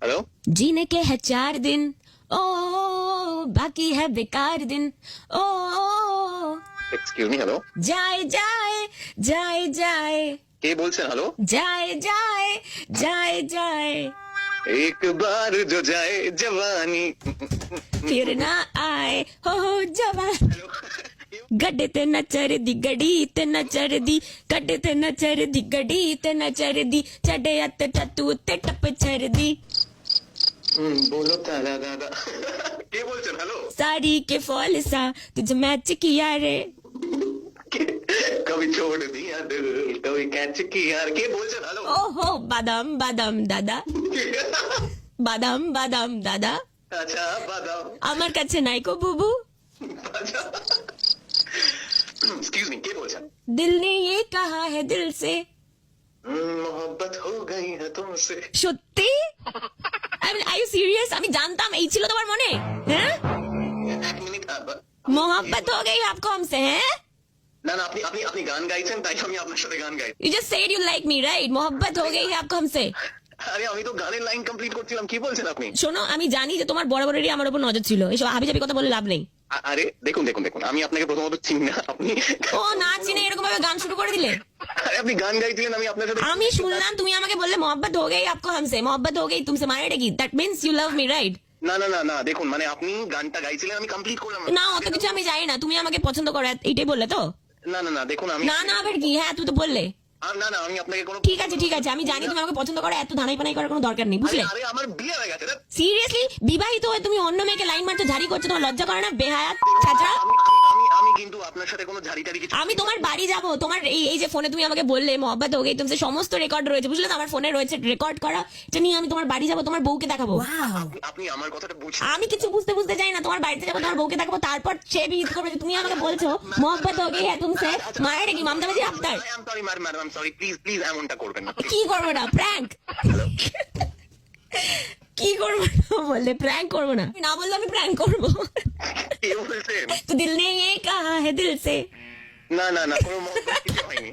Hello जीने के है 4 दिन, ओ बाकी है बेकार दिन, ओ एक्सक्यूज मी हेलो जाए जाए जाए जाए কে বলছেন হ্যালো जाए जाए जाए जाए एक बार जो जाए जवानी फिर ना आए हो जवान गड्ढे ते न चर दी गड़ी ते न चर दी गड्ढे ते न चर दी गड़ी ते न चर दी चढ़े अत टतू ते टप चर दी बोलो तारा दादा কে বলছেন হ্যালো साड़ी के फॉल सा तुझे मैच किया रे कभी छोड़ दिया दिल कभी कैच किया কে বলছেন হ্যালো ओहो बादाम बादाम दादा বাদাম বাদাম দাদা আচ্ছা বাদাম আমার কাছে নাই কো বুবু एक्सक्यूज मी কে বলছেন दिल ने ये कहा है दिल से मोहब्बत हो गई है तुमसे সত্যি আই ইউ সিরিয়াস আমি জানতাম এই ছিল তোমার মনে হ্যাঁ এক মিনিট मोहब्बत हो गई आपको हमसे हैं না না আপনি আপনি আপনি গান গাইছেন তাই আমি আপনার সাথে গান গাই you just said you like me right मोहब्बत हो गई है आपको हमसे আরে আমি তো গানের লাইন কমপ্লিট করছিলাম কি বলছেন আপনি শোনো আমি জানি যে তোমার বরাবরেরই আমার উপর নজর ছিল এসব হাবিজাবি কথা বলে লাভ নেই আরে দেখুন দেখুন দেখুন আমি আপনাকে প্রথমত চিনি না আপনি ও না চিনে এরকম ভাবে গান শুরু করে দিলে আরে আপনি গান গাইছিলেন আমি আপনার সাথে আমি শুনলাম তুমি আমাকে বললে मोहब्बत हो गई आपको हमसे मोहब्बत हो गई तुमसे मारेगी that means you love me right না না না না দেখুন মানে আপনি গানটা গাইছিলেন আমি কমপ্লিট করলাম না অত কিছু আমি জানি না তুমি আমাকে পছন্দ করো এইটাই বললে তো না না না দেখুন আমি না না আবার কি হ্যাঁ তুই তো বললে না না আমি আপনাকে কোনো ঠিক আছে আমি জানি তুমি আমাকে পছন্দ করো এত ধানাই পানাই করার কোনো দরকার নেই বুঝলে আরে আমার বিয়ে হয়ে গেছে রে। সিরিয়াসলি বিবাহিত হয়ে তুমি অন্য মেয়েকে লাইন মারছো ঝাড়ি করছো তোমার লজ্জা করে না বেহায়াত ছাত্রা আমি আমি আমি কিন্তু আপনার সাথে কোনো ঝাড়ি টাড়ি কিছু আমি তোমার বাড়ি যাব তোমার এই যে ফোনে তুমি আমাকে বললে মোহব্বত হয়ে গেই তুমি সমস্ত রেকর্ড রয়েছে বুঝলে তো আমার ফোনে রয়েছে রেকর্ড করা এটা নিয়ে আমি তোমার বাড়ি যাব তোমার বউকে দেখাবো আপনি আমার কথাটা বুঝছেন আমি কিছু বুঝতে চাই না তোমার বাড়িতে যাবো তোমার বউকে দেখাবো তারপর সে বিয়ে করবে যে তুমি আমাকে বলছো মোহব্বত হয়ে গেই তুমসে মায়ের কি মামদাবাজি আফতার I am sorry madam I am sorry please please এমনটা করবেন না কি করবো না প্র্যাঙ্ক কি করবো না বললে প্র্যাঙ্ক করবো না না বললে আমি প্র্যাঙ্ক করবো কি বলছেন তো দিল ने ये कहा है दिल से না না না কোনো মহব্বত কিছু হয়নি